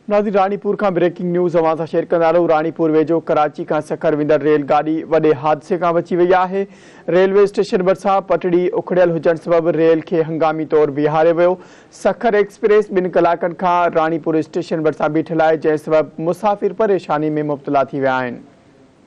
नाज़रीन रानीपुर का breaking news अवां सां शेयर कंदा रहूं। रानीपुर वेझो कराची का सखर विंदड़ रेलगाड़ी वॾे हादसे का बची वई आहे। रेलवे स्टेशन भरिसां पटड़ी उखड़ियल हुजण सबब रेल के हंगामी तौर बीहारे वियो। सखर एक्सप्रेस 2 कलाकनि खां रानीपुर स्टेशन भरिसां बीठल आहे, जंहिं सबब मुसाफ़िर परेशानी में मुब्तला थी विया आहिनि।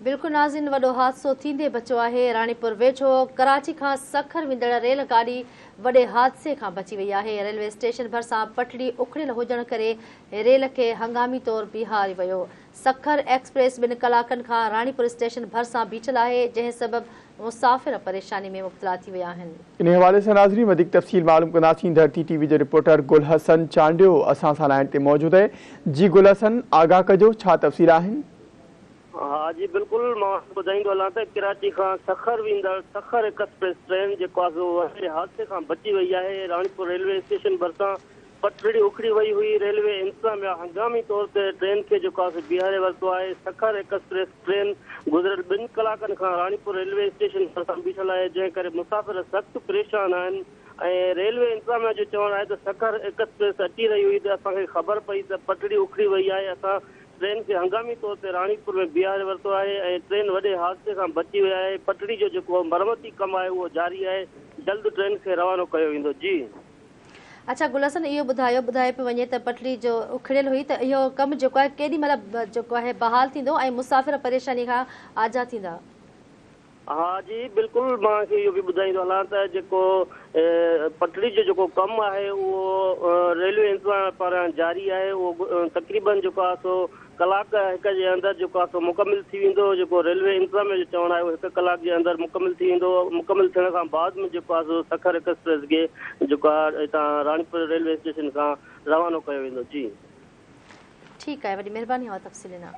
बिल्कुल नाज़रीन, वॾो हादसो थींदे बचो आहे। रानीपुर वेझो कराची खां सखर विंदड़ रेलगाड़ी वॾे हादसे खां बची वई आहे। रेलवे स्टेशन भरिसां पटड़ी उखड़ियल हुजण करे रेल खे हंगामी तौर बीहारे वियो। सखर एक्सप्रेस 2 कलाकनि खां रानीपुर स्टेशन भरिसां बीठल आहे, जंहिं सबब मुसाफ़िर परेशानी में मुब्तला थी विया आहिनि। इन हवाले से नाज़रीन वधिक तफ़सील मालूम कंदासीं। धरती टीवी जो रिपोर्टर गुल हसन चांडियो असां सां लाइन ते मौजूद है। जी गुल हसन, आगाह कजो, छा तफ़सील आहिनि? हाँ जी बिल्कुल, मां ॿुधाईंदो हलां त कराची खां सखर वेंदड़ सखर एक्सप्रेस ट्रेन जेको आहे वॾे हादसे खां बची वई आहे। रानीपुर रेलवे स्टेशन भरिसां पटड़ी उखड़ी वई हुई। रेलवे इंतज़ामिया हंगामी तौर ते ट्रेन खे जेको आहे बीहारे वरितो आहे। सखर एक्सप्रेस ट्रेन गुज़िरियल 2 कलाकनि खां रानीपुर रेलवे स्टेशन भरिसां बीठल आहे, जंहिं करे मुसाफ़िर सख़्तु परेशान आहिनि। ऐं रेलवे इंतज़ामिया जो चवणु आहे त सखर एक्सप्रेस अची रही हुई त असांखे ख़बर पई त पटड़ी उखड़ी वई आहे। असां ट्रेन खे हंगामी तौर ते रानीपुर में बीहारे वरितो आहे ऐं ट्रेन वॾे हादसे खां बची वई आहे। पटड़ी जो जेको मरमती कमु आहे उहो जारी आहे। जल्द ट्रेन खे रवानो कयो वेंदो। जी अच्छा गुलसन, इहो ॿुधाए पियो वञे त पटड़ी जो उखड़ियल हुई, त इहो कमु जेको आहे केॾी महिल जेको आहे बहाल थींदो ऐं मुसाफ़िर परेशानी खां आज़ादु थींदा? हाँ जी बिल्कुल, मां इहो बि ॿुधाईंदो हलां त जेको पटड़ी जो जेको कमु आहे उहो रेलवे इंतज़ाम पारां जारी आहे। उहो तक़रीबन जेको आहे सो कलाक हिक जे अंदरि जेको आहे सो मुकमिल थी वेंदो। जेको रेलवे इंतज़ाम जो चवणु आहे उहो 1 कलाक जे अंदरि मुकमिल थी वेंदो। मुकमिल थियण खां बाद में जेको आहे सो सखर एक्सप्रेस खे जेको आहे हितां रानीपुर रेलवे स्टेशन खां रवानो कयो वेंदो। जी ठीकु आहे, वॾी महिरबानी तफ़सील ॾिना।